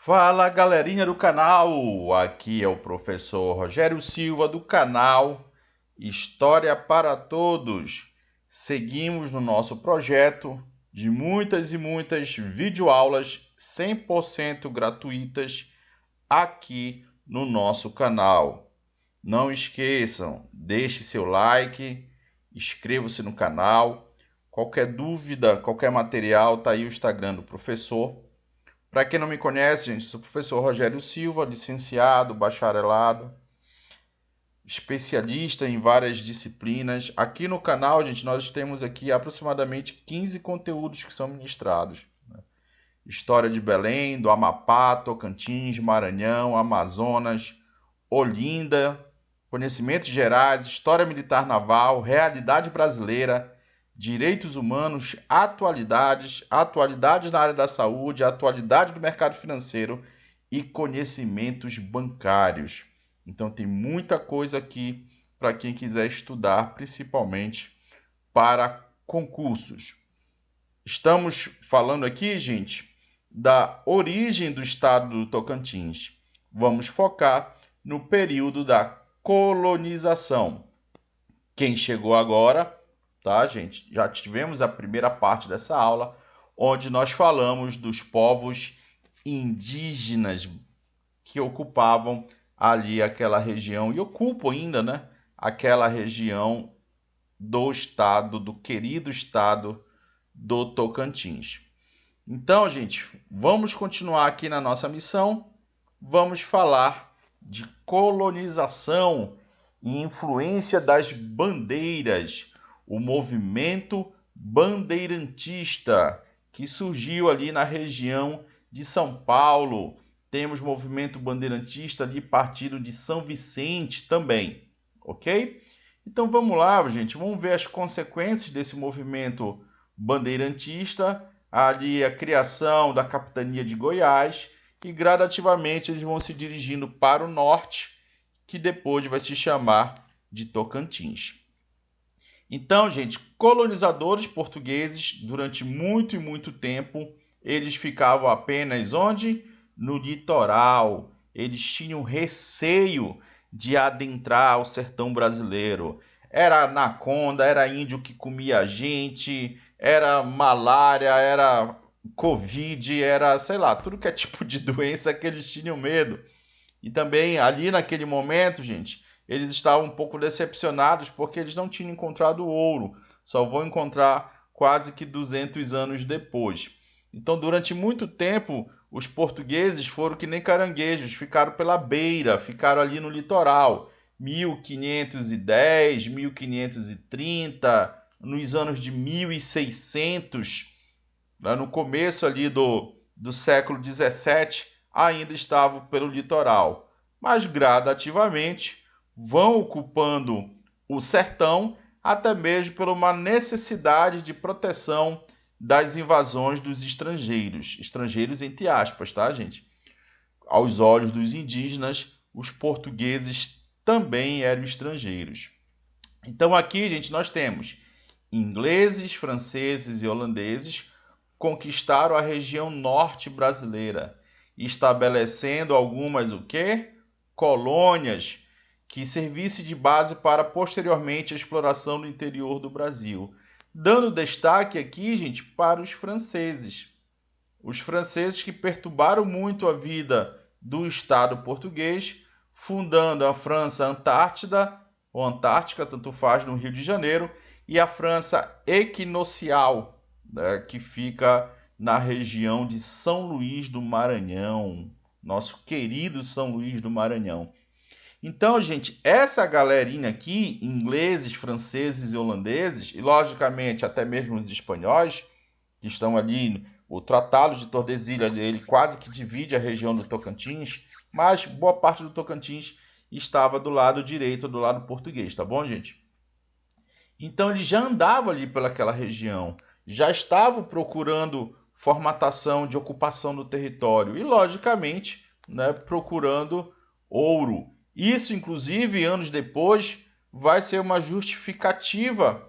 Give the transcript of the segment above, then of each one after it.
Fala galerinha do canal, aqui é o professor Rogério Silva do canal História para Todos. Seguimos no nosso projeto de muitas e muitas videoaulas 100% gratuitas aqui no nosso canal. Não esqueçam, deixe seu like, inscreva-se no canal. Qualquer dúvida, qualquer material, tá aí o Instagram do professor. Para quem não me conhece, gente, sou o professor Rogério Silva, licenciado, bacharelado, especialista em várias disciplinas. Aqui no canal, gente, nós temos aqui aproximadamente 15 conteúdos que são ministrados. História de Belém, do Amapá, Tocantins, Maranhão, Amazonas, Olinda, conhecimentos gerais, história militar naval, realidade brasileira, direitos humanos, atualidades na área da saúde, atualidade do mercado financeiro e conhecimentos bancários. Então tem muita coisa aqui para quem quiser estudar, principalmente para concursos. Estamos falando aqui, gente, da origem do estado do Tocantins. Vamos focar no período da colonização. Quem chegou agora, tá, gente? Já tivemos a primeira parte dessa aula, onde nós falamos dos povos indígenas que ocupavam ali aquela região e ocupam ainda, né? Aquela região do estado, do querido estado do Tocantins. Então, gente, vamos continuar aqui na nossa missão. Vamos falar de colonização e influência das bandeiras, o movimento bandeirantista que surgiu ali na região de São Paulo. Temos movimento bandeirantista ali partido de São Vicente também, ok? Então vamos lá, gente, vamos ver as consequências desse movimento bandeirantista, ali a criação da capitania de Goiás, e gradativamente eles vão se dirigindo para o norte, que depois vai se chamar de Tocantins. Então, gente, colonizadores portugueses, durante muito e muito tempo, eles ficavam apenas onde? No litoral. Eles tinham receio de adentrar o sertão brasileiro. Era anaconda, era índio que comia gente, era malária, era covid, era, sei lá, tudo que é tipo de doença que eles tinham medo. E também ali naquele momento, gente, eles estavam um pouco decepcionados porque eles não tinham encontrado ouro. Só vão encontrar quase que 200 anos depois. Então, durante muito tempo, os portugueses foram que nem caranguejos, ficaram pela beira, ficaram ali no litoral. 1510, 1530, nos anos de 1600, no começo ali do século 17, ainda estavam pelo litoral, mas gradativamente vão ocupando o sertão, até mesmo por uma necessidade de proteção das invasões dos estrangeiros, estrangeiros entre aspas, tá, gente? Aos olhos dos indígenas, os portugueses também eram estrangeiros. Então aqui, gente, nós temos ingleses, franceses e holandeses conquistaram a região norte brasileira, estabelecendo algumas o quê? Colônias que servissem de base para posteriormente a exploração do interior do Brasil. Dando destaque aqui, gente, para os franceses. Os franceses que perturbaram muito a vida do Estado português, fundando a França Antártida, ou Antártica, tanto faz, no Rio de Janeiro, e a França Equinocial, né, que fica na região de São Luís do Maranhão, nosso querido São Luís do Maranhão. Então, gente, essa galerinha aqui, ingleses, franceses e holandeses, e logicamente até mesmo os espanhóis, que estão ali, o Tratado de Tordesilhas, ele quase que divide a região do Tocantins, mas boa parte do Tocantins estava do lado direito, do lado português, tá bom, gente? Então ele já andava ali pelaquela região, já estavam procurando formatação de ocupação do território e, logicamente, né, procurando ouro. Isso, inclusive, anos depois, vai ser uma justificativa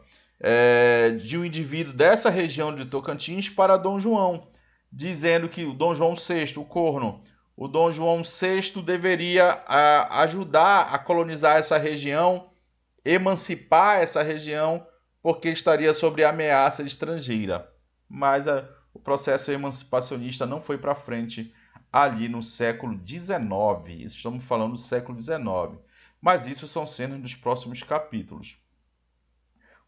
de um indivíduo dessa região de Tocantins para Dom João, dizendo que o Dom João VI, o Corno, o Dom João VI deveria ajudar a colonizar essa região, emancipar essa região, porque estaria sob ameaça estrangeira. Mas o processo emancipacionista não foi para frente ali no século XIX. Estamos falando do século XIX. Mas isso são cenas dos próximos capítulos.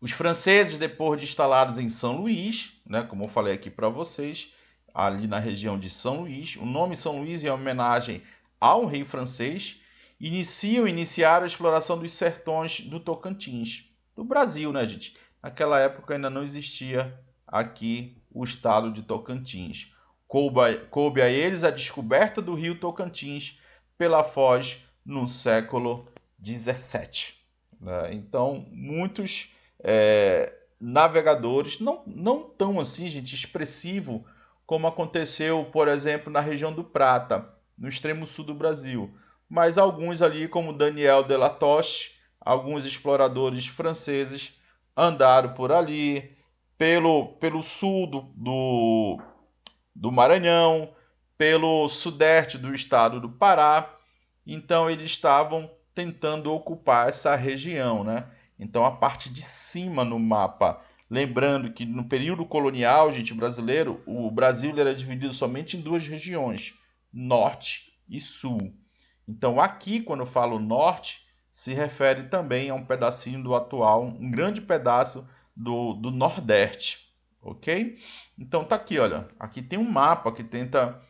Os franceses, depois de instalados em São Luís, né, como eu falei aqui para vocês, ali na região de São Luís, o nome São Luís é homenagem ao rei francês, iniciaram a exploração dos sertões do Tocantins, do Brasil, né, gente? Naquela época ainda não existia aqui o estado de Tocantins. Coube a eles a descoberta do rio Tocantins pela Foz no século XVII. Né? Então, muitos navegadores, não tão assim, gente, expressivo como aconteceu, por exemplo, na região do Prata, no extremo sul do Brasil. Mas alguns ali, como Daniel de la Toche, alguns exploradores franceses andaram por ali, pelo sul do Maranhão, pelo sudeste do estado do Pará. Então eles estavam tentando ocupar essa região, né? Então a parte de cima no mapa, lembrando que no período colonial, gente, brasileiro, o Brasil era dividido somente em duas regiões, norte e sul. Então aqui, quando eu falo norte, se refere também a um pedacinho do atual, um grande pedaço do Nordeste, ok? Então tá aqui, olha, aqui tem um mapa que tenta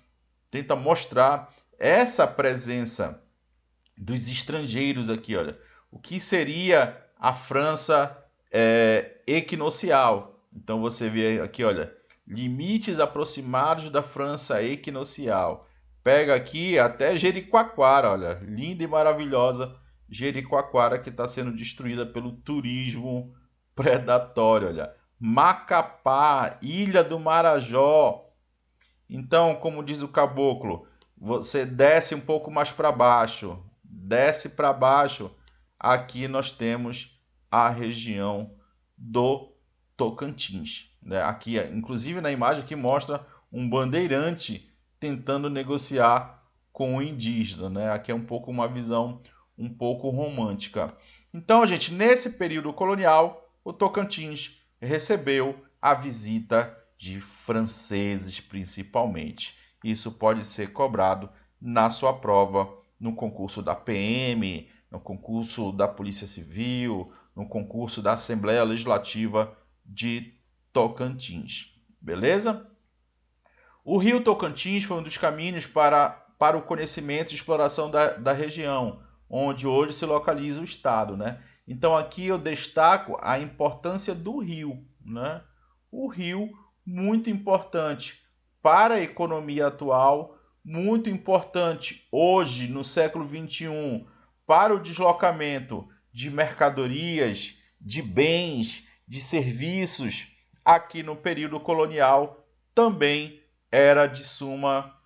mostrar essa presença dos estrangeiros aqui, olha. O que seria a França equinocial? Então você vê aqui, olha, limites aproximados da França equinocial. Pega aqui até Jericoacoara, olha, linda e maravilhosa Jericoacoara que está sendo destruída pelo turismo predatório, olha. Macapá, Ilha do Marajó. Então, como diz o caboclo, você desce um pouco mais para baixo, desce para baixo. Aqui nós temos a região do Tocantins, né? Aqui, inclusive na imagem aqui mostra um bandeirante tentando negociar com o indígena, né? Aqui é um pouco uma visão um pouco romântica. Então, gente, nesse período colonial, o Tocantins recebeu a visita de franceses principalmente. Isso pode ser cobrado na sua prova, no concurso da PM, no concurso da Polícia Civil, no concurso da Assembleia Legislativa de Tocantins. Beleza? O rio Tocantins foi um dos caminhos para o conhecimento e exploração da região, onde hoje se localiza o estado, né? Então aqui eu destaco a importância do rio, né? O rio muito importante para a economia atual, muito importante hoje no século XXI para o deslocamento de mercadorias, de bens, de serviços. Aqui no período colonial também era de suma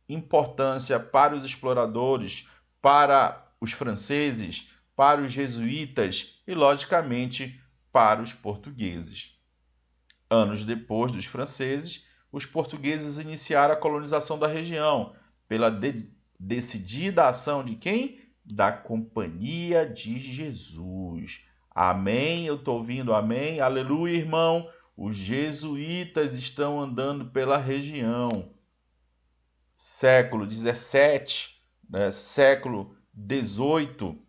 importância para os exploradores, para os franceses, para os jesuítas e, logicamente, para os portugueses. Anos depois dos franceses, os portugueses iniciaram a colonização da região pela decidida ação de quem? Da Companhia de Jesus. Amém? Eu estou ouvindo amém? Aleluia, irmão. Os jesuítas estão andando pela região. Século XVII, né, século XVIII,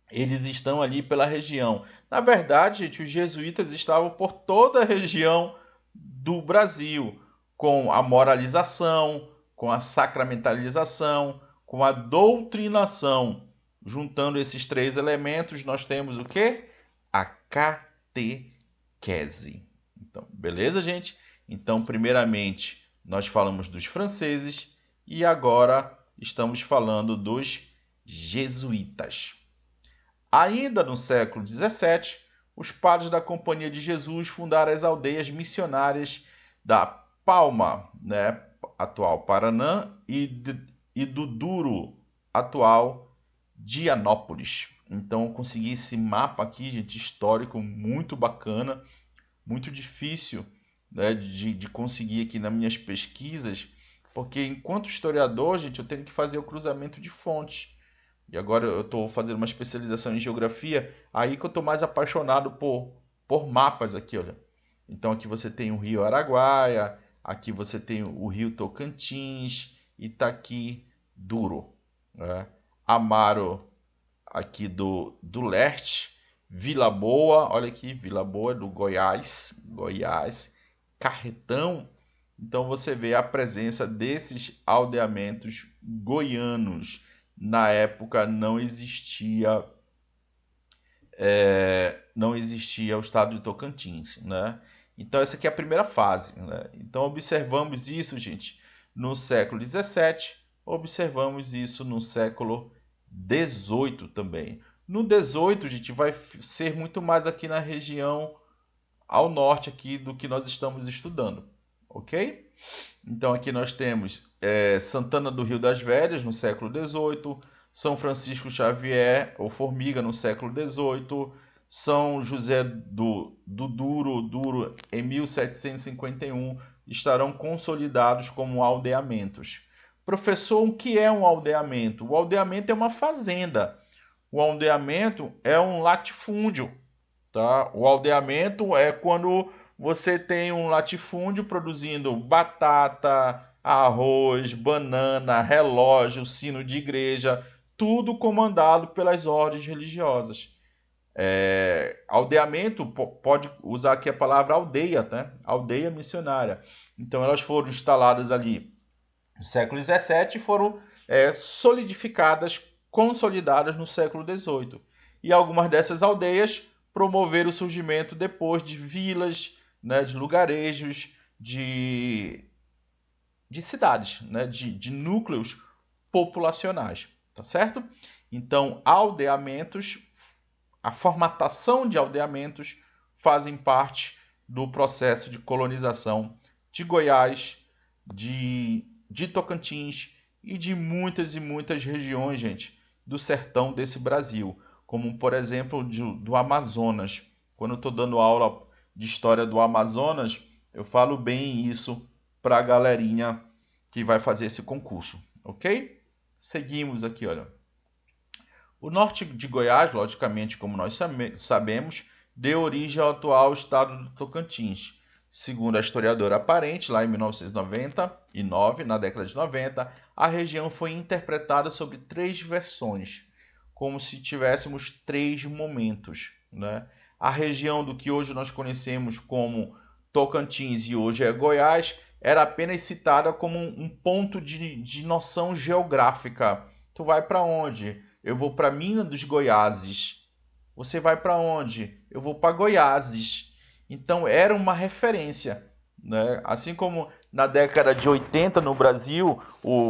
eles estão ali pela região. Na verdade, gente, os jesuítas estavam por toda a região do Brasil, com a moralização, com a sacramentalização, com a doutrinação. Juntando esses três elementos, nós temos o quê? A catequese. Então, beleza, gente? Então, primeiramente, nós falamos dos franceses e agora estamos falando dos jesuítas. Ainda no século XVII, os padres da Companhia de Jesus fundaram as aldeias missionárias da Palma, né, atual Paraná, e do Duro, atual Dianópolis. Então eu consegui esse mapa aqui, gente, histórico, muito bacana, muito difícil, né, de conseguir aqui nas minhas pesquisas, Porque enquanto historiador, gente, eu tenho que fazer o cruzamento de fontes. E agora eu estou fazendo uma especialização em geografia, aí que eu estou mais apaixonado por mapas aqui, olha. Então aqui você tem o Rio Araguaia, aqui você tem o Rio Tocantins, Itaqui, Duro, né? Amaro aqui do leste, Vila Boa, olha aqui, Vila Boa do Goiás, Carretão. Então você vê a presença desses aldeamentos goianos. Na época não existia o estado de Tocantins, né? Então essa aqui é a primeira fase, né? Então observamos isso, gente, no século XVII, observamos isso no século XVIII também. No XVIII, gente, vai ser muito mais aqui na região ao norte aqui do que nós estamos estudando, ok? Então aqui nós temos Santana do Rio das Velhas no século XVIII, São Francisco Xavier ou Formiga no século XVIII, São José do Duro em 1751 estarão consolidados como aldeamentos. Professor, o que é um aldeamento? O aldeamento é uma fazenda. O aldeamento é um latifúndio, tá? O aldeamento é quando você tem um latifúndio produzindo batata, arroz, banana, relógio, sino de igreja, tudo comandado pelas ordens religiosas. Aldeamento pode usar aqui a palavra aldeia, tá? Aldeia missionária. Então elas foram instaladas ali no século XVII e foram solidificadas, consolidadas no século XVIII. E algumas dessas aldeias promoveram o surgimento depois de vilas, né, de lugarejos, de cidades, né, de núcleos populacionais, tá certo? Então, aldeamentos, a formatação de aldeamentos fazem parte do processo de colonização de Goiás, de Tocantins e de muitas e muitas regiões, gente, do sertão desse Brasil, como por exemplo do Amazonas. Quando eu estou dando aula de história do Amazonas, eu falo bem isso para a galerinha que vai fazer esse concurso, ok? Seguimos aqui, olha. O norte de Goiás, logicamente, como nós sabemos, deu origem ao atual estado do Tocantins. Segundo a historiadora Aparente, lá em 1999, na década de 90, a região foi interpretada sobre três versões, como se tivéssemos três momentos, né? A região do que hoje nós conhecemos como Tocantins e hoje é Goiás era apenas citada como um ponto de noção geográfica. Tu vai para onde? Eu vou para Minas dos Goiáses. Você vai para onde? Eu vou para Goiáses. Então era uma referência, né? Assim como na década de 80 no Brasil,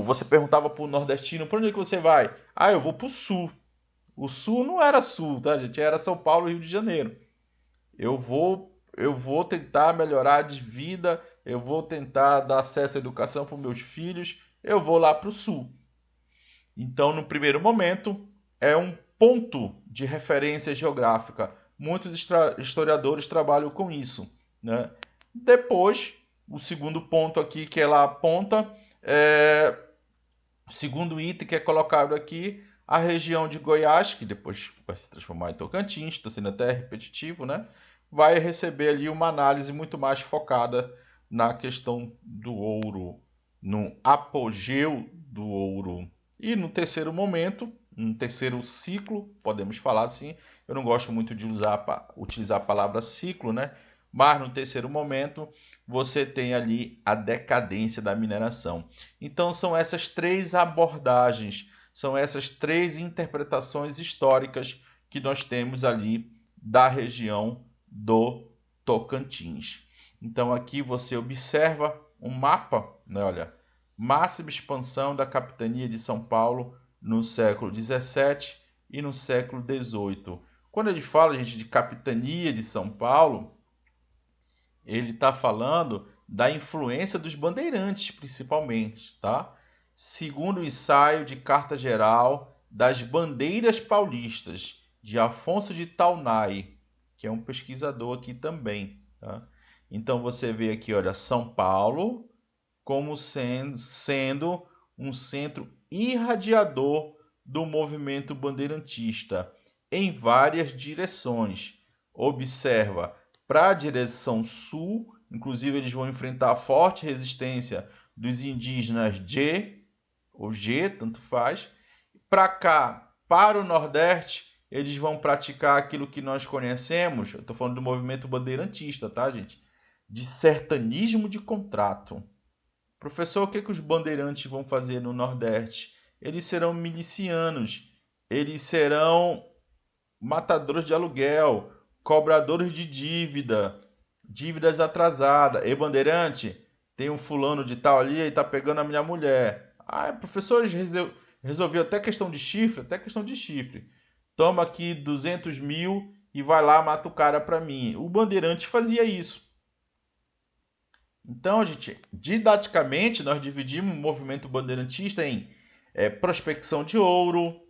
você perguntava para o nordestino, para onde é que você vai? Ah, eu vou para o sul. O sul não era sul, tá, gente? Era São Paulo e Rio de Janeiro. Eu vou tentar melhorar de vida, eu vou tentar dar acesso à educação para os meus filhos, eu vou lá para o sul. Então, no primeiro momento, é um ponto de referência geográfica. Muitos historiadores trabalham com isso, né? Depois, o segundo ponto aqui que ela aponta, o segundo item que é colocado aqui, a região de Goiás, que depois vai se transformar em Tocantins, estou sendo até repetitivo, né? Vai receber ali uma análise muito mais focada na questão do ouro, no apogeu do ouro. E no terceiro momento, no terceiro ciclo, podemos falar assim, eu não gosto muito de utilizar a palavra ciclo, né? Mas no terceiro momento, você tem ali a decadência da mineração. Então são essas três abordagens, são essas três interpretações históricas que nós temos ali da região do Tocantins. Então aqui você observa um mapa, né? Olha, máxima expansão da capitania de São Paulo no século XVII e no século XVIII. Quando ele fala, gente, de capitania de São Paulo, ele está falando da influência dos bandeirantes, principalmente, tá? Segundo o ensaio de carta geral das bandeiras paulistas, de Afonso de Taunay, que é um pesquisador aqui também, tá? Então você vê aqui, olha, São Paulo como sendo um centro irradiador do movimento bandeirantista em várias direções. Observa, para a direção sul, inclusive eles vão enfrentar a forte resistência dos indígenas de ou G, tanto faz. Para cá, para o Nordeste, eles vão praticar aquilo que nós conhecemos, eu estou falando do movimento bandeirantista, tá, gente? De sertanismo de contrato. Professor, o que, que os bandeirantes vão fazer no Nordeste? Eles serão milicianos, eles serão matadores de aluguel, cobradores de dívidas atrasadas. Ei, bandeirante, tem um fulano de tal ali e tá pegando a minha mulher. Ah, professor, resolveu até questão de chifre, Toma aqui 200 mil e vai lá, mata o cara para mim. O bandeirante fazia isso. Então, gente, didaticamente, nós dividimos o movimento bandeirantista em prospecção de ouro,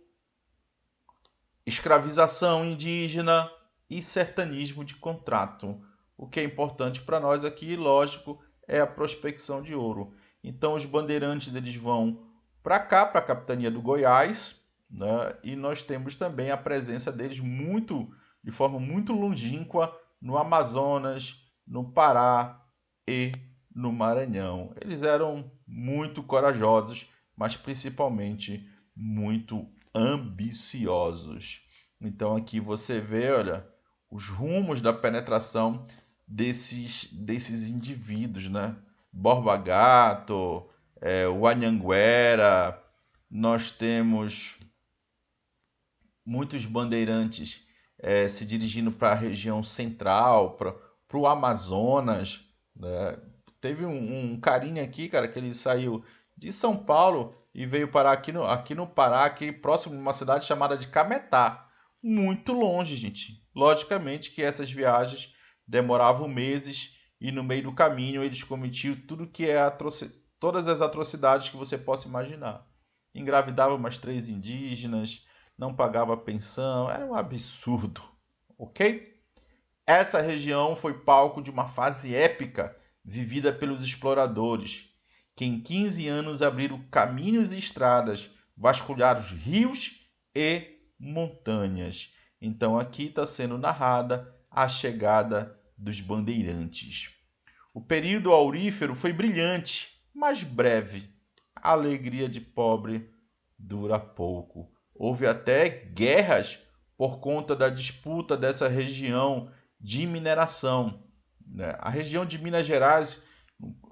escravização indígena e sertanismo de contrato. O que é importante para nós aqui, lógico, é a prospecção de ouro. Então, os bandeirantes eles vão para cá, para a capitania do Goiás, né? E nós temos também a presença deles de forma muito longínqua no Amazonas, no Pará e no Maranhão. Eles eram muito corajosos, mas principalmente muito ambiciosos. Então aqui você vê, olha, os rumos da penetração desses indivíduos, né? Borba Gato, o Anhanguera, nós temos muitos bandeirantes se dirigindo para a região central, para o Amazonas, né? Teve um carinha aqui, cara, que ele saiu de São Paulo e veio parar aqui no Pará, aqui próximo de uma cidade chamada de Cametá. Muito longe, gente. Logicamente que essas viagens demoravam meses e no meio do caminho eles cometiam tudo que é todas as atrocidades que você possa imaginar. Engravidava umas 3 indígenas, não pagava pensão, era um absurdo, ok? Essa região foi palco de uma fase épica vivida pelos exploradores, que em 15 anos abriram caminhos e estradas, vasculharam rios e montanhas. Então aqui está sendo narrada a chegada dos bandeirantes. O período aurífero foi brilhante, mas breve. A alegria de pobre dura pouco. Houve até guerras por conta da disputa dessa região de mineração, né? A região de Minas Gerais,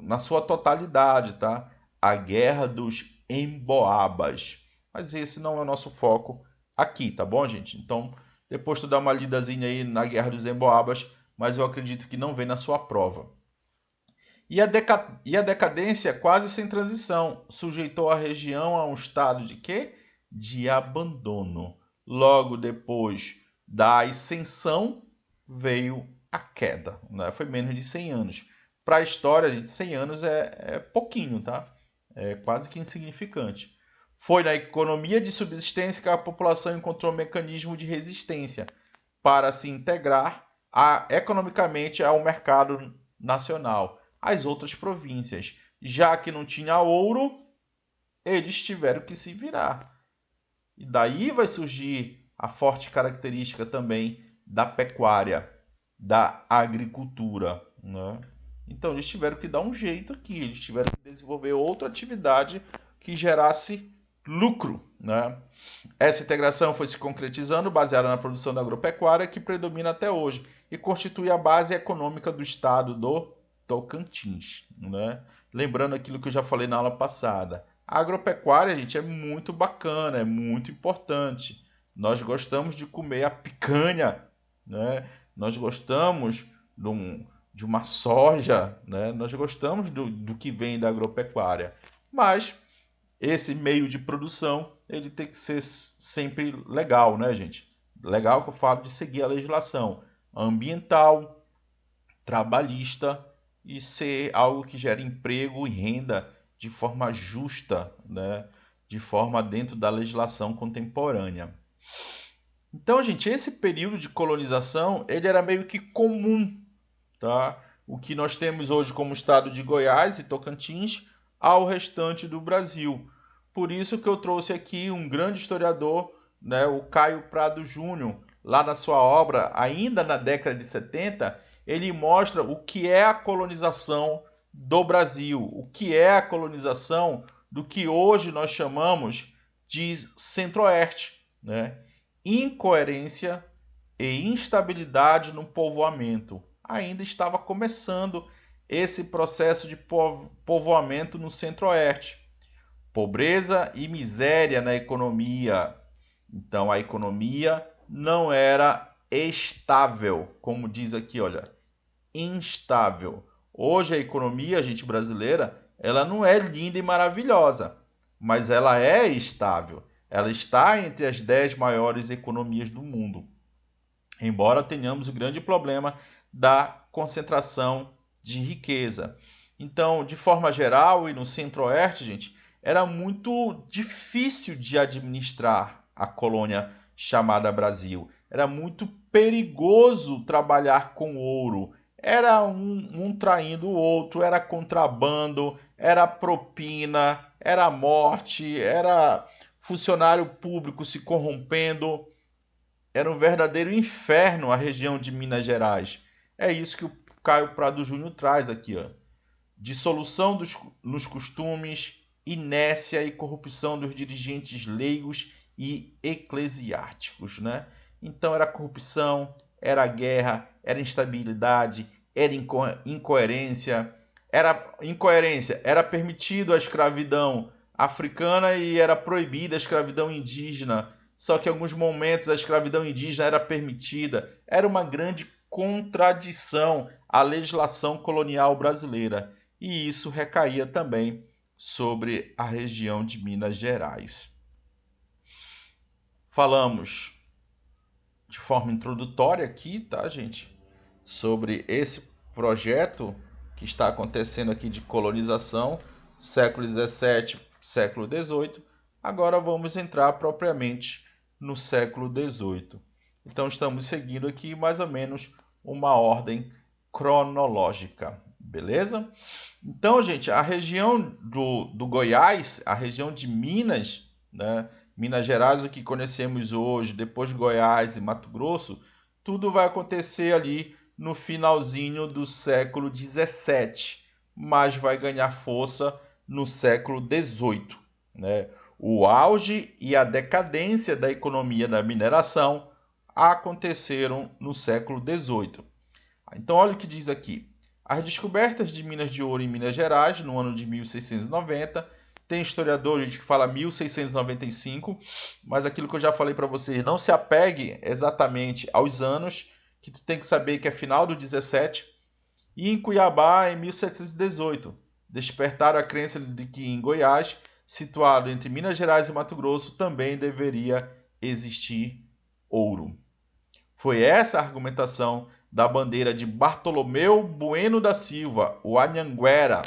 na sua totalidade, tá? A Guerra dos Emboabas. Mas esse não é o nosso foco aqui, tá bom, gente? Então, depois tu dá uma lidazinha aí na Guerra dos Emboabas, mas eu acredito que não vem na sua prova. E a decadência quase sem transição sujeitou a região a um estado de quê? De abandono. Logo depois da ascensão veio a queda, né? Foi menos de 100 anos. Para a história, gente, 100 anos é pouquinho, tá? É quase que insignificante. Foi na economia de subsistência que a população encontrou um mecanismo de resistência para se integrar economicamente ao mercado nacional, às outras províncias. Já que não tinha ouro, eles tiveram que se virar. E daí vai surgir a forte característica também da pecuária, da agricultura, né? Então eles tiveram que dar um jeito aqui, eles tiveram que desenvolver outra atividade que gerasse lucro, né? Essa integração foi se concretizando baseada na produção da agropecuária que predomina até hoje e constitui a base econômica do estado do Tocantins, né? Lembrando aquilo que eu já falei na aula passada, a agropecuária, gente, é muito bacana, é muito importante. Nós gostamos de comer a picanha, né? Nós gostamos de uma soja, né? Nós gostamos do que vem da agropecuária. Mas esse meio de produção, ele tem que ser sempre legal, né, gente? Legal que eu falo de seguir a legislação ambiental, trabalhista e ser algo que gere emprego e renda de forma justa, né? De forma dentro da legislação contemporânea. Então, gente, esse período de colonização, ele era meio que comum, tá? O que nós temos hoje como estado de Goiás e Tocantins, ao restante do Brasil. Por isso que eu trouxe aqui um grande historiador, né, o Caio Prado Júnior, lá na sua obra, ainda na década de 70, ele mostra o que é a colonização do Brasil, o que é a colonização do que hoje nós chamamos de Centro-Oeste, né? Incoerência e instabilidade no povoamento. Ainda estava começando esse processo de povoamento no Centro-Oeste. Pobreza e miséria na economia. Então a economia não era estável, como diz aqui, olha, instável. Hoje a economia, gente brasileira, ela não é linda e maravilhosa, mas ela é estável. Ela está entre as 10 maiores economias do mundo. Embora tenhamos o grande problema da concentração de riqueza. Então, de forma geral, e no Centro-Oeste, gente, era muito difícil de administrar a colônia chamada Brasil. Era muito perigoso trabalhar com ouro. Era um traindo o outro, era contrabando, era propina, era morte, era funcionário público se corrompendo. Era um verdadeiro inferno a região de Minas Gerais. É isso que o Caio Prado Júnior traz aqui, ó. Dissolução nos costumes, inércia e corrupção dos dirigentes leigos e eclesiásticos, né? Então era corrupção, era guerra, era instabilidade, era incoerência, era permitido a escravidão africana e era proibida a escravidão indígena. Só que em alguns momentos a escravidão indígena era permitida. Era uma grande contradição à legislação colonial brasileira. E isso recaía também sobre a região de Minas Gerais. Falamos de forma introdutória aqui, tá, gente? Sobre esse projeto que está acontecendo aqui de colonização, século XVII, século XVIII. Agora vamos entrar propriamente no século XVIII. Então estamos seguindo aqui mais ou menos uma ordem cronológica, beleza? Então, gente, a região do Goiás, a região de Minas, né? Minas Gerais, o que conhecemos hoje, depois Goiás e Mato Grosso, tudo vai acontecer ali no finalzinho do século XVII, mas vai ganhar força no século XVIII, né? O auge e a decadência da economia da mineração aconteceram no século XVIII. Então, olha o que diz aqui. As descobertas de minas de ouro em Minas Gerais, no ano de 1690, tem historiador gente que fala 1695, mas aquilo que eu já falei para vocês, não se apegue exatamente aos anos, que tu tem que saber que é final do 17, e em Cuiabá, em 1718, despertaram a crença de que em Goiás, situado entre Minas Gerais e Mato Grosso, também deveria existir ouro. Foi essa a argumentação da bandeira de Bartolomeu Bueno da Silva, o Anhanguera,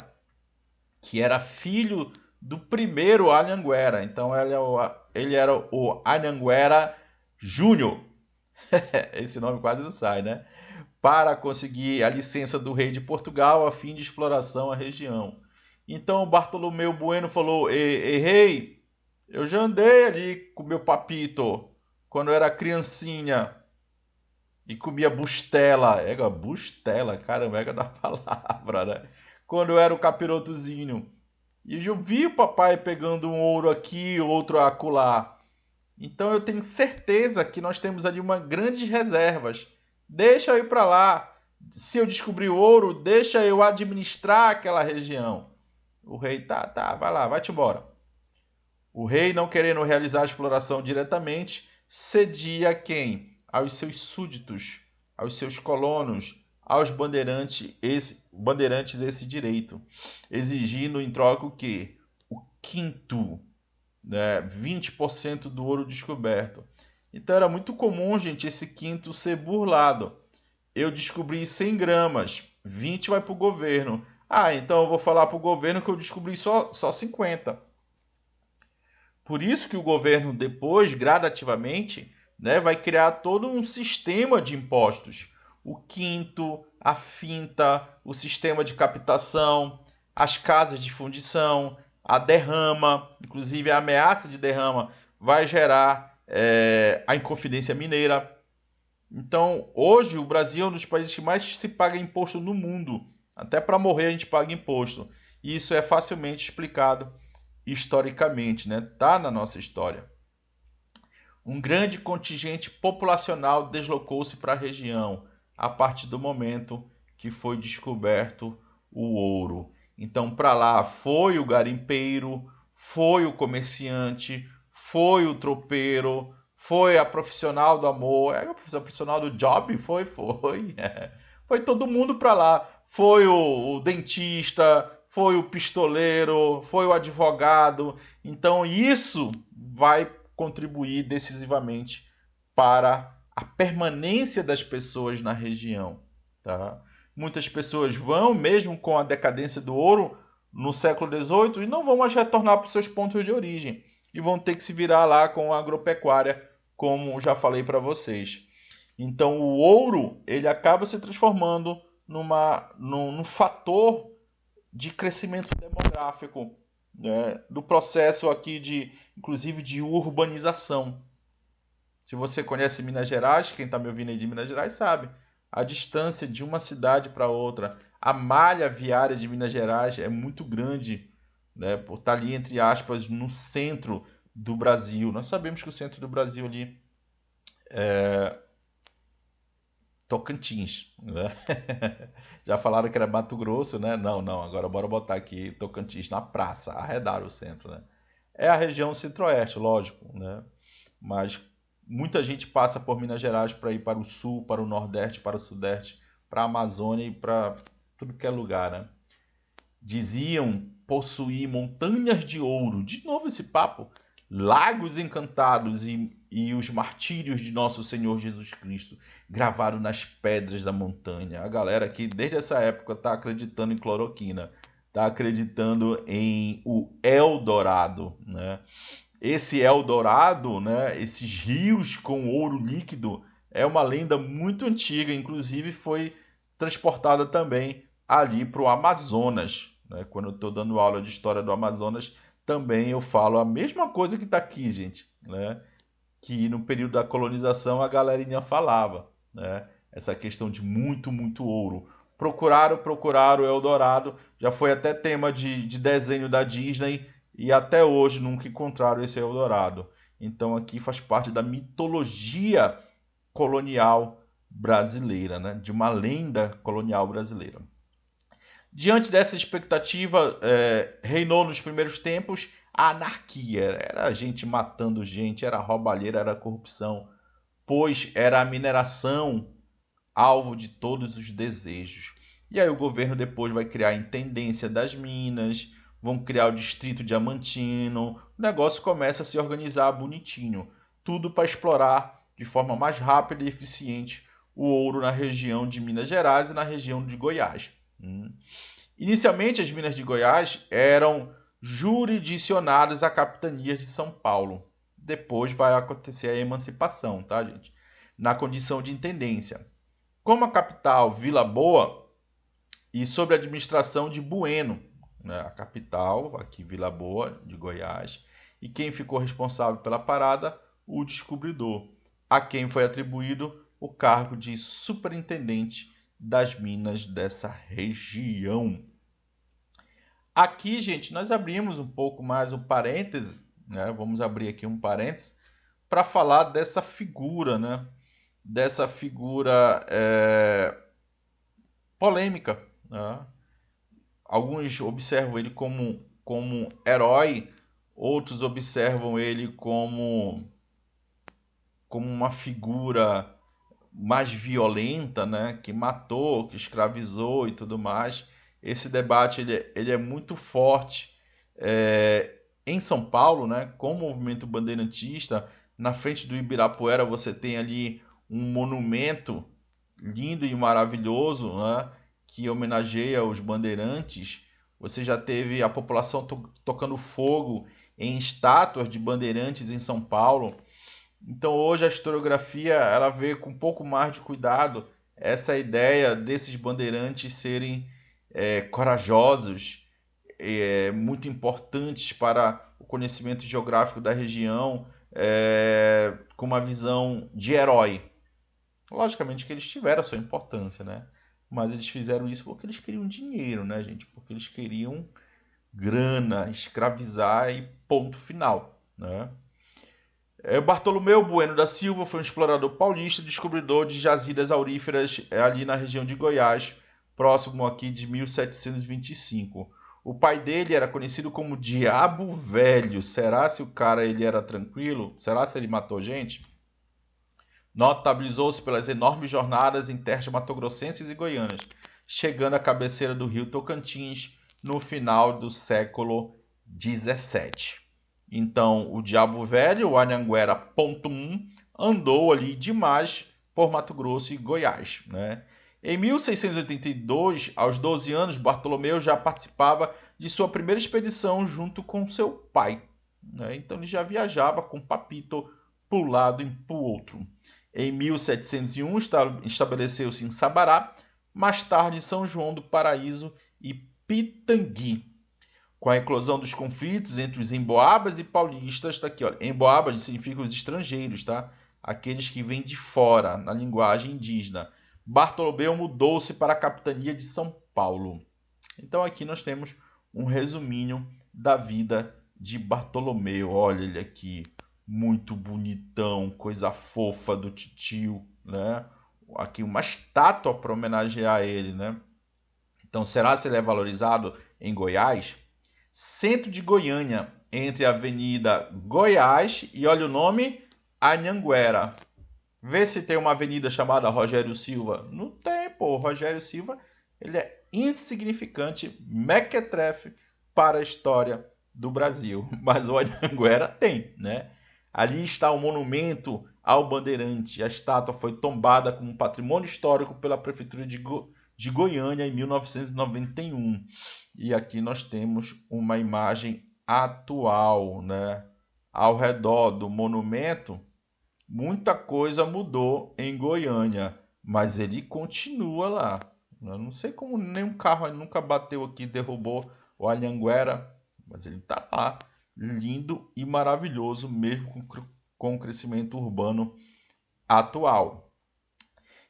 que era filho do primeiro Anhanguera. Então ele era o Anhanguera Júnior. Esse nome quase não sai, né? Para conseguir a licença do rei de Portugal a fim de exploração à região. Então Bartolomeu Bueno falou: ei, rei, eu já andei ali com meu papito quando eu era criancinha e comia bustela. Bustela, caramba, da palavra, né? Quando eu era o capirotozinho. E eu vi o papai pegando um ouro aqui, outro acolá. Então eu tenho certeza que nós temos ali uma grandes reservas. Deixa eu ir para lá. Se eu descobrir ouro, deixa eu administrar aquela região. O rei, tá, vai lá, vai-te embora. O rei, não querendo realizar a exploração diretamente, cedia a quem? Aos seus súditos, aos seus colonos, aos bandeirantes esse direito, exigindo em troca o quê? O quinto, né? 20% do ouro descoberto. Então era muito comum, gente, esse quinto ser burlado. Eu descobri 100 gramas, 20 vai para o governo. Ah, então eu vou falar para o governo que eu descobri só 50. Por isso que o governo depois, gradativamente, né, vai criar todo um sistema de impostos. O quinto, a finta, o sistema de captação. as casas de fundição, a derrama, inclusive a ameaça de derrama vai gerar a Inconfidência Mineira. Então, hoje, o Brasil é um dos países que mais se paga imposto no mundo. Até para morrer a gente paga imposto. E isso é facilmente explicado historicamente, né? Tá na nossa história. Um grande contingente populacional deslocou-se para a região a partir do momento que foi descoberto o ouro. Então, para lá foi o garimpeiro, foi o comerciante, foi o tropeiro, foi a profissional do amor, a profissional do job, foi. Foi todo mundo para lá. Foi o dentista, foi o pistoleiro, foi o advogado. Então, isso vai contribuir decisivamente para a permanência das pessoas na região. Tá? Muitas pessoas vão, mesmo com a decadência do ouro no século XVIII, e não vão mais retornar para os seus pontos de origem. E vão ter que se virar lá com a agropecuária, como já falei para vocês. Então o ouro ele acaba se transformando num fator de crescimento demográfico, né, do processo aqui inclusive de urbanização. Se você conhece Minas Gerais, quem está me ouvindo aí de Minas Gerais sabe, a distância de uma cidade para outra, a malha viária de Minas Gerais é muito grande, né, por estar ali, entre aspas, no centro do Brasil. Nós sabemos que o centro do Brasil ali Tocantins, né? Já falaram que era Mato Grosso, né? Não, não, agora bora botar aqui Tocantins na praça, arredar o centro, né? É a região centro-oeste, lógico, né? Mas muita gente passa por Minas Gerais para ir para o sul, para o nordeste, para o sudeste, para a Amazônia e para tudo que é lugar, né? Diziam possuir montanhas de ouro. De novo esse papo. Lagos encantados e os martírios de nosso Senhor Jesus Cristo gravaram nas pedras da montanha. A galera que desde essa época está acreditando em cloroquina, está acreditando em o Eldorado, né? Esse Eldorado, né, esses rios com ouro líquido, é uma lenda muito antiga, inclusive foi transportada também ali para o Amazonas. Né? Quando eu estou dando aula de história do Amazonas, também eu falo a mesma coisa que está aqui, gente. Né? Que no período da colonização a galerinha falava. Né? Essa questão de muito, muito ouro. Procuraram o Eldorado, já foi até tema de desenho da Disney e até hoje nunca encontraram esse Eldorado. Então aqui faz parte da mitologia colonial brasileira, né? De uma lenda colonial brasileira. Diante dessa expectativa, reinou nos primeiros tempos a anarquia. Era gente matando gente, era roubalheira, era corrupção, pois era a mineração alvo de todos os desejos. E aí o governo depois vai criar a intendência das minas, vão criar o distrito diamantino, o negócio começa a se organizar bonitinho, tudo para explorar de forma mais rápida e eficiente o ouro na região de Minas Gerais e na região de Goiás. Inicialmente as minas de Goiás eram jurisdicionadas à capitania de São Paulo. Depois vai acontecer a emancipação, tá, gente? Na condição de intendência. Como a capital, Vila Boa, e sob a administração de Bueno, né? A capital, aqui Vila Boa, de Goiás, e quem ficou responsável pela parada, o descobridor, a quem foi atribuído o cargo de superintendente das minas dessa região. Aqui, gente, nós abrimos um pouco mais o parêntese, né? Vamos abrir aqui um parêntese para falar dessa figura, né? Dessa figura polêmica. Né? Alguns observam ele como herói, outros observam ele como uma figura mais violenta, né? Que matou, que escravizou e tudo mais. Esse debate ele é muito forte em São Paulo, né? Com o movimento bandeirantista. Na frente do Ibirapuera você tem ali um monumento lindo e maravilhoso, né? Que homenageia os bandeirantes. Você já teve a população tocando fogo em estátuas de bandeirantes em São Paulo. Então hoje a historiografia ela vê com um pouco mais de cuidado essa ideia desses bandeirantes serem corajosos, muito importantes para o conhecimento geográfico da região, com uma visão de herói. Logicamente que eles tiveram a sua importância, né? Mas eles fizeram isso porque eles queriam dinheiro, né, gente? Porque eles queriam grana, escravizar e ponto final, né? Bartolomeu Bueno da Silva foi um explorador paulista e descobridor de jazidas auríferas ali na região de Goiás, próximo aqui de 1725. O pai dele era conhecido como Diabo Velho. Será se o cara ele era tranquilo? Será se ele matou gente? Notabilizou-se pelas enormes jornadas em terras matogrossenses e goianas, chegando à cabeceira do rio Tocantins no final do século XVII. Então, o Diabo Velho, o Anhanguera ponto 1, andou ali demais por Mato Grosso e Goiás, né? Em 1682, aos 12 anos, Bartolomeu já participava de sua primeira expedição junto com seu pai, né? Então ele já viajava com Papito para um lado e para o outro. Em 1701, estabeleceu-se em Sabará, mais tarde em São João do Paraíso e Pitangui. Com a eclosão dos conflitos entre os emboabas e paulistas, tá aqui, olha, emboabas significa os estrangeiros, tá? Aqueles que vêm de fora, na linguagem indígena. Bartolomeu mudou-se para a capitania de São Paulo. Então aqui nós temos um resuminho da vida de Bartolomeu. Olha ele aqui, muito bonitão, coisa fofa do titio, né? Aqui uma estátua para homenagear ele, né? Então será se ele é valorizado em Goiás? Centro de Goiânia, entre a Avenida Goiás e olha o nome, Anhanguera. Vê se tem uma avenida chamada Rogério Silva. Não tem, pô. Rogério Silva, ele é insignificante, mequetrefe para a história do Brasil. Mas o Anhanguera tem, né? Ali está o monumento ao Bandeirante. A estátua foi tombada como patrimônio histórico pela Prefeitura de Goiânia em 1991. E aqui nós temos uma imagem atual, né? Ao redor do monumento, muita coisa mudou em Goiânia, mas ele continua lá. Eu não sei como nenhum carro nunca bateu aqui e derrubou o Anhanguera, mas ele está lá, lindo e maravilhoso, mesmo com o crescimento urbano atual.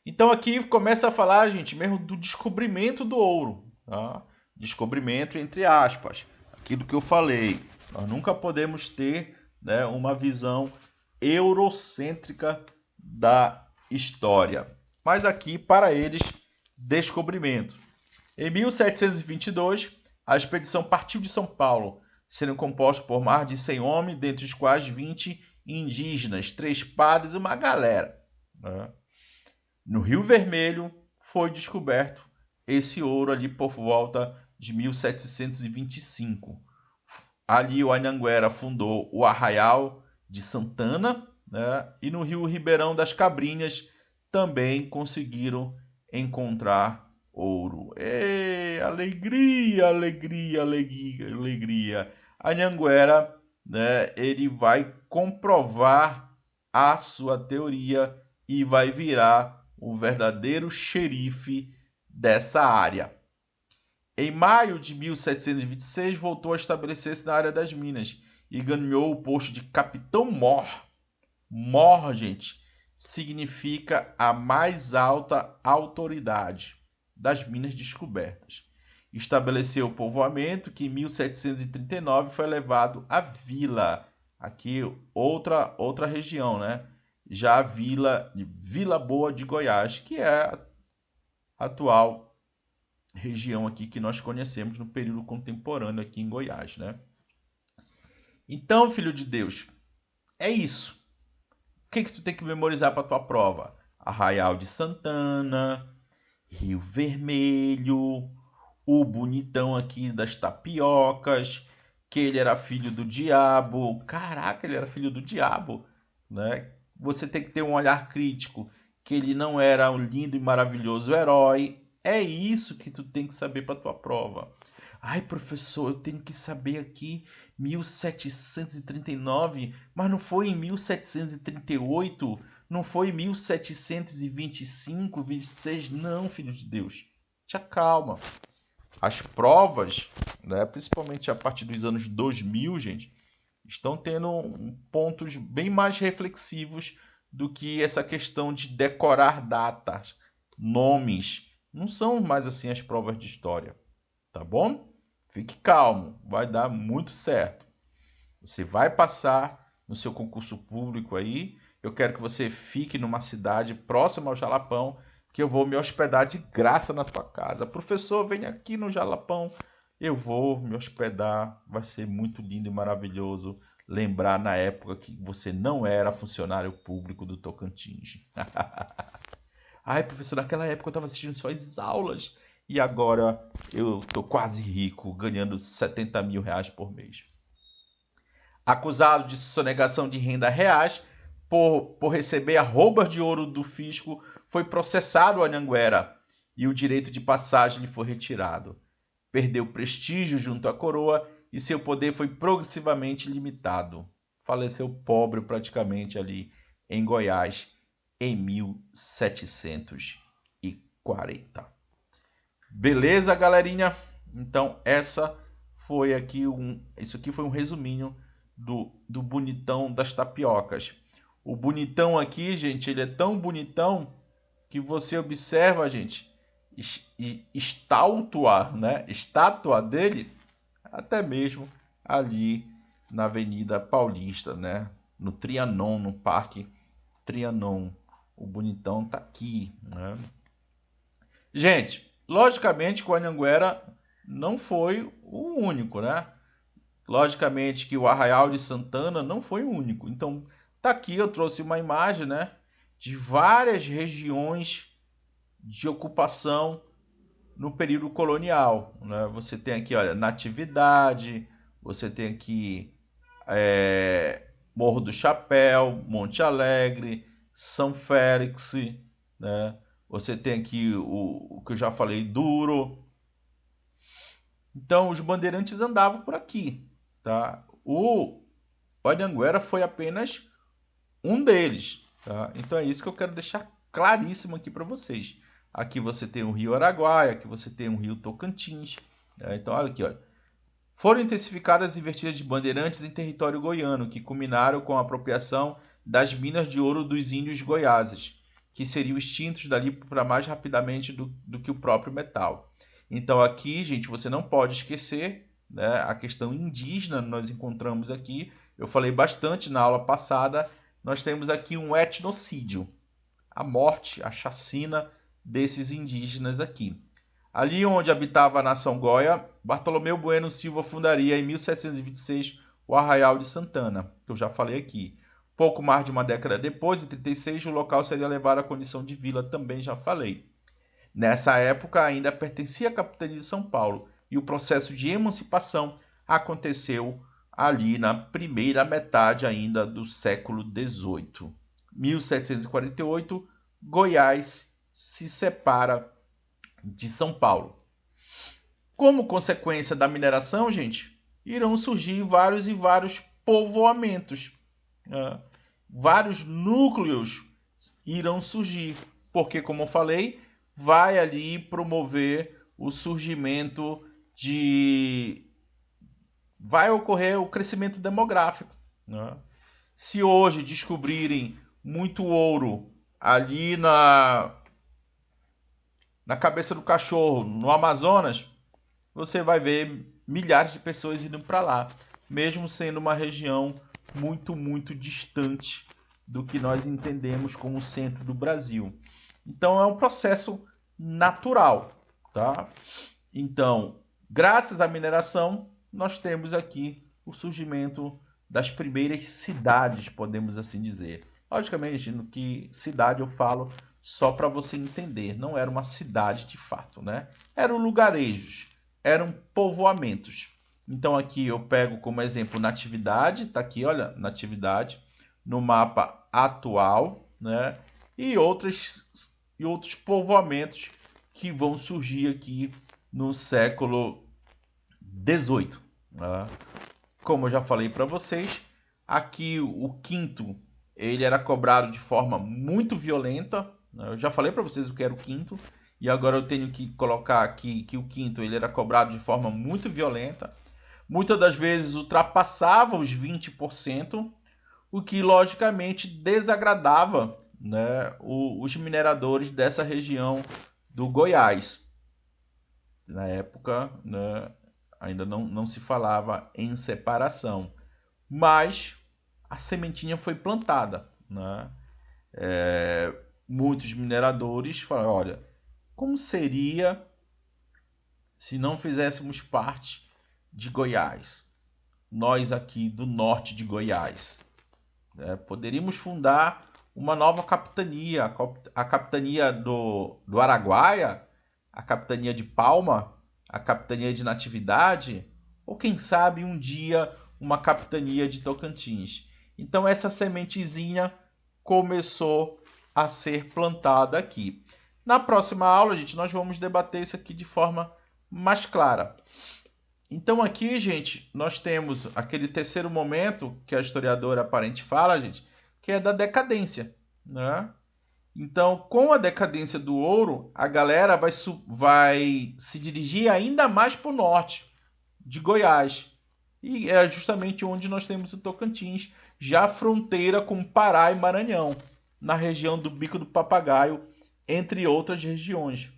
Então aqui começa a falar, gente, mesmo do descobrimento do ouro. Tá? Descobrimento entre aspas. Aquilo que eu falei. Nós nunca podemos ter, né, uma visão eurocêntrica da história. Mas aqui, para eles, descobrimento. Em 1722, a expedição partiu de São Paulo, sendo composta por mais de 100 homens, dentre os quais 20 indígenas, 3 padres e uma galera. Né? No Rio Vermelho foi descoberto esse ouro ali por volta de 1725. Ali o Anhanguera fundou o Arraial de Santana, né? E no Rio Ribeirão das Cabrinhas também conseguiram encontrar ouro. Ei, alegria, alegria, alegria, alegria. Anhanguera, né, ele vai comprovar a sua teoria e vai virar o verdadeiro xerife dessa área. Em maio de 1726, voltou a estabelecer-se na área das Minas e ganhou o posto de Capitão-Mor. Mor, gente, significa a mais alta autoridade das minas descobertas. Estabeleceu o povoamento que em 1739 foi levado à vila. Aqui outra região, né? Já a Vila Boa de Goiás, que é a atual região aqui que nós conhecemos no período contemporâneo aqui em Goiás, né? Então, filho de Deus, é isso. O que tu tem que memorizar para tua prova? Arraial de Santana, Rio Vermelho, o bonitão aqui das tapiocas, que ele era filho do diabo. Caraca, ele era filho do diabo, né? Você tem que ter um olhar crítico, que ele não era um lindo e maravilhoso herói. É isso que tu tem que saber para tua prova. Ai, professor, eu tenho que saber aqui 1739, mas não foi em 1738, não foi em 1725, 26, não, filho de Deus. Te acalma. as provas, né, principalmente a partir dos anos 2000, gente, estão tendo pontos bem mais reflexivos do que essa questão de decorar datas, nomes. Não são mais assim as provas de história, tá bom? Fique calmo, vai dar muito certo. Você vai passar no seu concurso público aí. Eu quero que você fique numa cidade próxima ao Jalapão, que eu vou me hospedar de graça na tua casa. Professor, vem aqui no Jalapão. Eu vou me hospedar. Vai ser muito lindo e maravilhoso lembrar na época que você não era funcionário público do Tocantins. Ai, professor, naquela época eu estava assistindo só as aulas e agora eu estou quase rico, ganhando 70 mil reais por mês. Acusado de sonegação de renda reais por receber arrobas de ouro do fisco, foi processado a Anhanguera e o direito de passagem lhe foi retirado. Perdeu prestígio junto à coroa e seu poder foi progressivamente limitado. Faleceu pobre praticamente ali em Goiás em 1740. Beleza, galerinha? Então isso aqui foi um resuminho do bonitão das tapiocas. O bonitão aqui, gente, ele é tão bonitão que você observa, gente, estátua dele, até mesmo ali na Avenida Paulista, né? No Trianon, no Parque Trianon. O bonitão tá aqui, né? Gente, logicamente que o Anhanguera não foi o único, né? Logicamente que o Arraial de Santana não foi o único. Então, tá aqui, eu trouxe uma imagem, né, de várias regiões de ocupação no período colonial, né? Você tem aqui, olha, Natividade, você tem aqui Morro do Chapéu, Monte Alegre, São Félix, né? Você tem aqui o que eu já falei, Duro. Então, os bandeirantes andavam por aqui, tá? O Anhanguera foi apenas um deles, tá? Então é isso que eu quero deixar claríssimo aqui para vocês. Aqui você tem o Rio Araguaia, aqui você tem o Rio Tocantins, né? Então olha aqui, olha. Foram intensificadas as investidas de bandeirantes em território goiano, que culminaram com a apropriação das minas de ouro dos índios goiáses, que seriam extintos dali para mais rapidamente do que o próprio metal. Então aqui, gente, você não pode esquecer, né, a questão indígena. Nós encontramos aqui, eu falei bastante na aula passada, nós temos aqui um etnocídio, a morte, a chacina desses indígenas aqui. Ali onde habitava a nação Goia, Bartolomeu Bueno Silva fundaria em 1726 o Arraial de Santana, que eu já falei aqui. Pouco mais de uma década depois, em 36, o local seria levado à condição de vila, também já falei. Nessa época ainda pertencia à capitania de São Paulo e o processo de emancipação aconteceu ali na primeira metade ainda do século XVIII. 1748, Goiás se separa de São Paulo. Como consequência da mineração, gente, irão surgir vários e vários povoamentos. Vários núcleos irão surgir, porque, como eu falei, vai ali promover o surgimento de... vai ocorrer o crescimento demográfico, né? Se hoje descobrirem muito ouro ali na cabeça do cachorro, no Amazonas, você vai ver milhares de pessoas indo para lá, mesmo sendo uma região muito, muito distante do que nós entendemos como centro do Brasil. Então é um processo natural, tá? Então, graças à mineração, nós temos aqui o surgimento das primeiras cidades, podemos assim dizer. Logicamente, no que cidade eu falo só para você entender, não era uma cidade de fato, né? Eram lugarejos, eram povoamentos. Então aqui eu pego como exemplo Natividade, tá aqui, olha, Natividade no mapa atual, né? E outros povoamentos que vão surgir aqui no século XVIII. Né? Como eu já falei para vocês, aqui o quinto ele era cobrado de forma muito violenta. Né? Eu já falei para vocês o que era o quinto. e agora eu tenho que colocar aqui que o quinto ele era cobrado de forma muito violenta. Muitas das vezes ultrapassava os 20%, o que logicamente desagradava, né, os mineradores dessa região do Goiás. Na época, né, ainda não se falava em separação, mas a sementinha foi plantada, né? Muitos mineradores falaram, olha, como seria se não fizéssemos parte de Goiás? Nós aqui do norte de Goiás, né? Poderíamos fundar uma nova capitania, a capitania do Araguaia, a capitania de Palma, a capitania de Natividade, ou quem sabe um dia uma capitania de Tocantins. Então essa sementezinha começou a ser plantada aqui. Na próxima aula, gente, nós vamos debater isso aqui de forma mais clara. Então aqui, gente, nós temos aquele terceiro momento que a historiadora aparente fala, gente, que é da decadência, né? Então, com a decadência do ouro, a galera vai se dirigir ainda mais para o norte de Goiás. E é justamente onde nós temos o Tocantins, já fronteira com Pará e Maranhão, na região do Bico do Papagaio, entre outras regiões.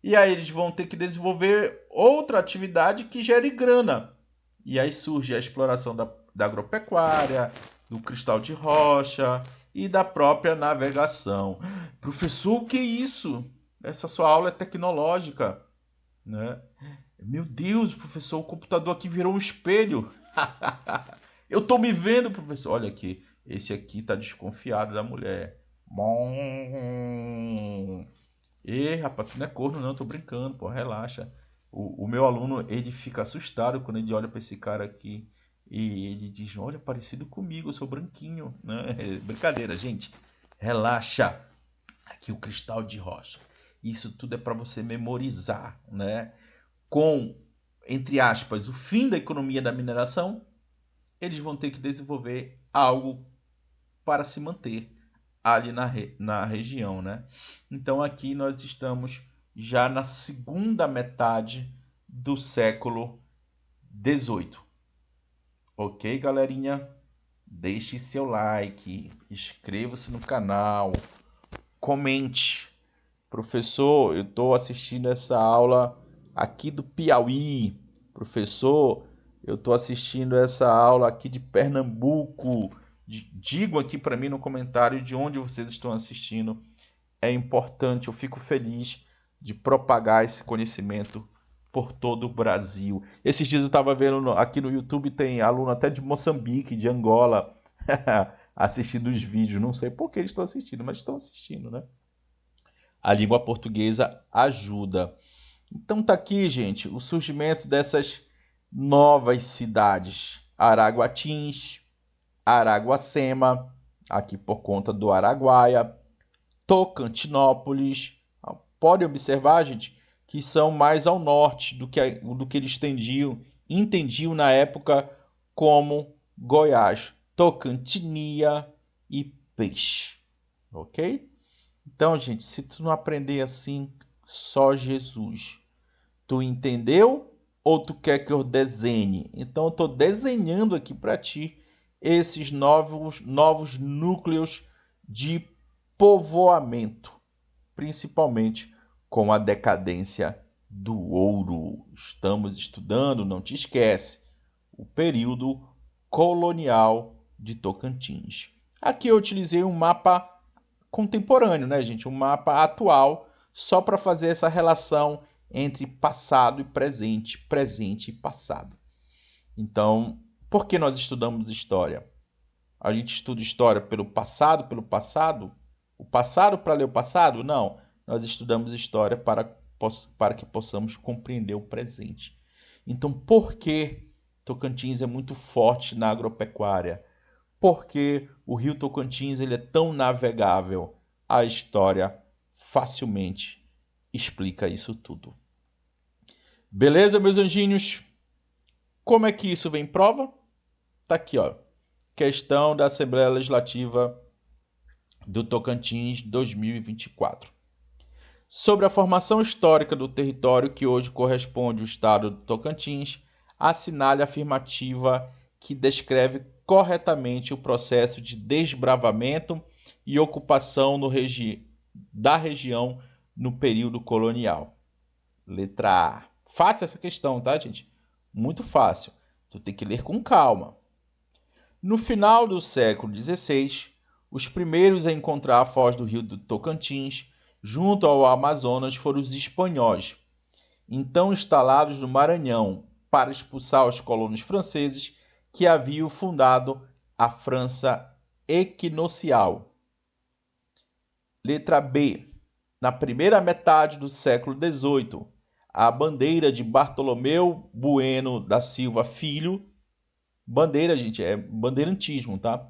E aí eles vão ter que desenvolver outra atividade que gere grana. E aí surge a exploração da agropecuária, do cristal de rocha e da própria navegação. Professor, o que é isso? Essa sua aula é tecnológica, né? Meu Deus, professor, o computador aqui virou um espelho. Eu tô me vendo, professor. Olha aqui, esse aqui tá desconfiado da mulher. Bom. E, rapaz, tu não é corno, não, eu tô brincando, pô, relaxa. O meu aluno, ele fica assustado quando ele olha pra esse cara aqui e ele diz: olha, parecido comigo, eu sou branquinho, né? Brincadeira, gente. Relaxa. Aqui o cristal de rocha. Isso tudo é para você memorizar, né? Com, entre aspas, o fim da economia da mineração, eles vão ter que desenvolver algo para se manter ali na região, né? Então aqui nós estamos já na segunda metade do século XVIII. Ok, galerinha? Deixe seu like, inscreva-se no canal, comente. Professor, eu estou assistindo essa aula aqui do Piauí. Professor, eu estou assistindo essa aula aqui de Pernambuco. Digam aqui para mim no comentário de onde vocês estão assistindo. É importante, eu fico feliz de propagar esse conhecimento por todo o Brasil. Esses dias eu estava vendo aqui no YouTube, tem aluno até de Moçambique, de Angola, assistindo os vídeos. Não sei por que eles estão assistindo, mas estão assistindo, né? A língua portuguesa ajuda. Então tá aqui, gente, o surgimento dessas novas cidades. Araguatins, Araguacema, aqui por conta do Araguaia, Tocantinópolis. Pode observar, gente, que são mais ao norte do que eles entendiam na época como Goiás. Tocantinia e Peixe. Ok? Então, gente, se tu não aprender assim, só Jesus. Tu entendeu? Ou tu quer que eu desenhe? Então, eu estou desenhando aqui para ti esses novos núcleos de povoamento, principalmente com a decadência do ouro. Estamos estudando, não te esquece, o período colonial de Tocantins. Aqui eu utilizei um mapa contemporâneo, né, gente? Um mapa atual, só para fazer essa relação entre passado e presente, presente e passado. Então, por que nós estudamos história? A gente estuda história pelo passado, o passado para ler o passado? Não. Nós estudamos história para que possamos compreender o presente. Então, por que Tocantins é muito forte na agropecuária? Por que o rio Tocantins ele é tão navegável? A história facilmente explica isso tudo. Beleza, meus anjinhos? Como é que isso vem em prova? Tá aqui, ó. Questão da Assembleia Legislativa do Tocantins 2024. Sobre a formação histórica do território que hoje corresponde ao estado do Tocantins, assinale a afirmativa que descreve corretamente o processo de desbravamento e ocupação da região no período colonial. Letra A. Fácil essa questão, tá, gente? Muito fácil. Tu tem que ler com calma. No final do século XVI, os primeiros a encontrar a foz do rio do Tocantins, junto ao Amazonas, foram os espanhóis, então instalados no Maranhão, para expulsar os colonos franceses que haviam fundado a França equinocial. Letra B. Na primeira metade do século XVIII, a bandeira de Bartolomeu Bueno da Silva Filho, bandeira, gente, é bandeirantismo, tá?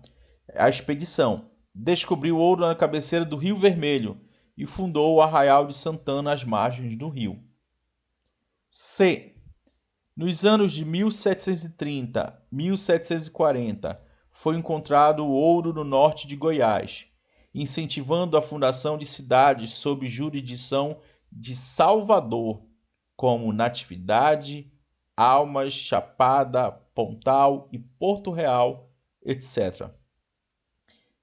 A expedição descobriu ouro na cabeceira do Rio Vermelho e fundou o Arraial de Santana às margens do rio. C. Nos anos de 1730 e 1740, foi encontrado ouro no norte de Goiás, incentivando a fundação de cidades sob jurisdição de Salvador, como Natividade, Almas, Chapada, Pontal e Porto Real, etc.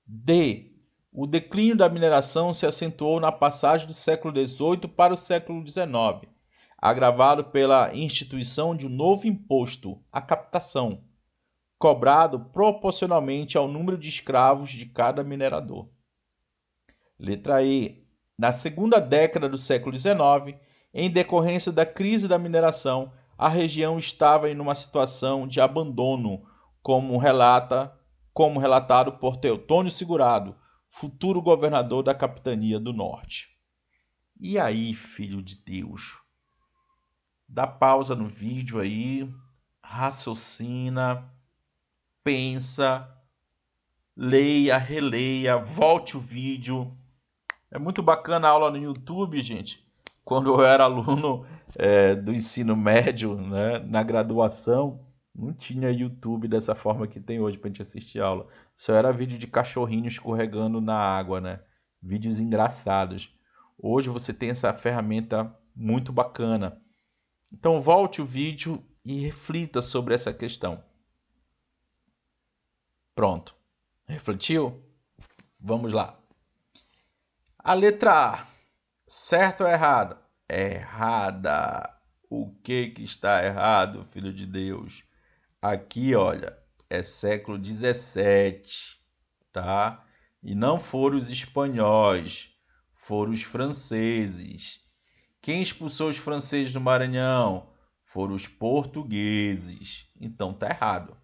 D. O declínio da mineração se acentuou na passagem do século XVIII para o século XIX, agravado pela instituição de um novo imposto, a captação, cobrado proporcionalmente ao número de escravos de cada minerador. Letra E. Na segunda década do século XIX, em decorrência da crise da mineração, a região estava em uma situação de abandono, como relatado por Teotônio Segurado, futuro governador da Capitania do Norte. E aí, filho de Deus? Dá pausa no vídeo aí, raciocina, pensa, leia, releia, volte o vídeo. É muito bacana a aula no YouTube, gente. Quando eu era aluno do ensino médio, né, na graduação, não tinha YouTube dessa forma que tem hoje pra gente assistir aula. Só era vídeo de cachorrinho escorregando na água, né? Vídeos engraçados. Hoje você tem essa ferramenta muito bacana. Então volte o vídeo e reflita sobre essa questão. Pronto. Refletiu? Vamos lá. A letra A. Certo ou errado? Errada. O que está errado, filho de Deus? Aqui, olha, é século XVII, tá? E não foram os espanhóis, foram os franceses. Quem expulsou os franceses do Maranhão? Foram os portugueses. Então tá errado.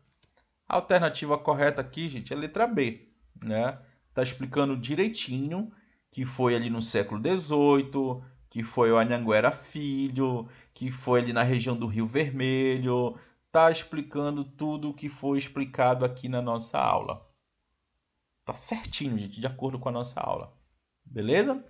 A alternativa correta aqui, gente, é a letra B, né? Tá explicando direitinho que foi ali no século XVIII, que foi o Anhanguera Filho, que foi ali na região do Rio Vermelho. Tá explicando tudo o que foi explicado aqui na nossa aula. Tá certinho, gente, de acordo com a nossa aula. Beleza?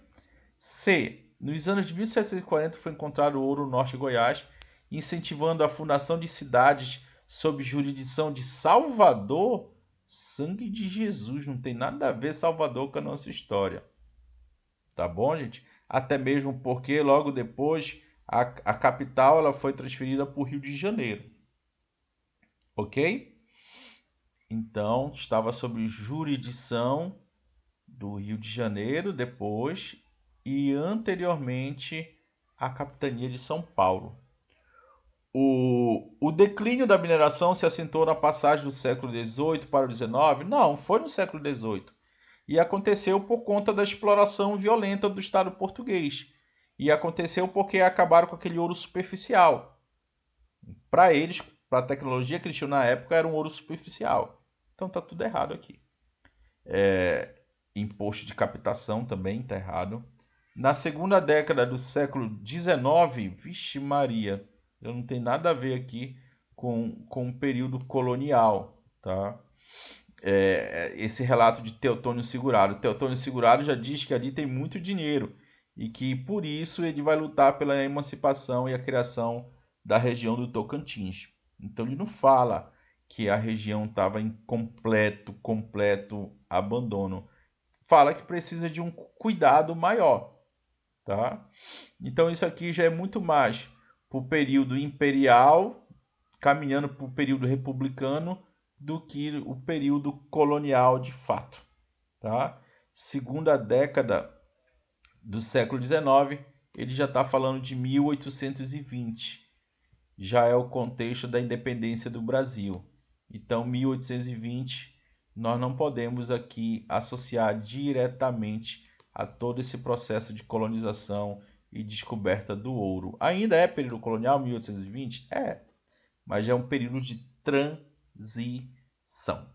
C. Nos anos de 1740 foi encontrado ouro no norte de Goiás, incentivando a fundação de cidades sob jurisdição de Salvador. Sangue de Jesus, não tem nada a ver Salvador com a nossa história. Tá bom, gente? Até mesmo porque logo depois a capital ela foi transferida para o Rio de Janeiro. Ok? Então, estava sob jurisdição do Rio de Janeiro depois e anteriormente a capitania de São Paulo. O declínio da mineração se assentou na passagem do século XVIII para o XIX? Não, foi no século XVIII. E aconteceu por conta da exploração violenta do Estado português. E aconteceu porque acabaram com aquele ouro superficial. Para eles, para a tecnologia que eles tinham na época, era um ouro superficial. Então tá tudo errado aqui. Imposto de captação também está errado. Na segunda década do século XIX, vixe Maria, eu não tem nada a ver aqui com o período colonial, tá? Esse relato de Teotônio Segurado. Teotônio Segurado já diz que ali tem muito dinheiro e que por isso ele vai lutar pela emancipação e a criação da região do Tocantins. Então ele não fala que a região estava em completo abandono. Fala que precisa de um cuidado maior, tá? Então isso aqui já é muito mais para o período imperial, caminhando para o período republicano, do que o período colonial de fato, tá? Segunda década do século XIX, ele já está falando de 1820. Já é o contexto da independência do Brasil. Então, 1820, nós não podemos aqui associar diretamente a todo esse processo de colonização e descoberta do ouro. Ainda é período colonial, 1820? É, mas já é um período de transição.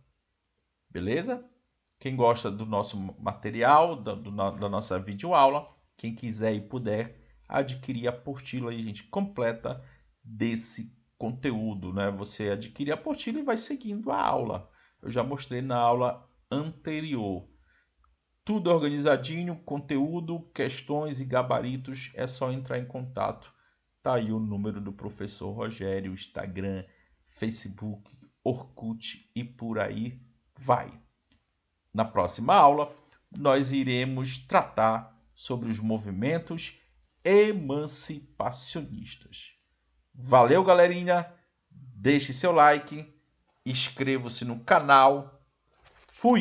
Beleza? Quem gosta do nosso material, da nossa videoaula, quem quiser e puder, adquirir a apostila aí, gente, completa desse conteúdo, né? Você adquire a apostila e vai seguindo a aula. Eu já mostrei na aula anterior. Tudo organizadinho, conteúdo, questões e gabaritos, é só entrar em contato. Tá aí o número do professor Rogério, Instagram, Facebook, Orkut e por aí vai. Na próxima aula, nós iremos tratar sobre os movimentos emancipacionistas. Valeu, galerinha! Deixe seu like, inscreva-se no canal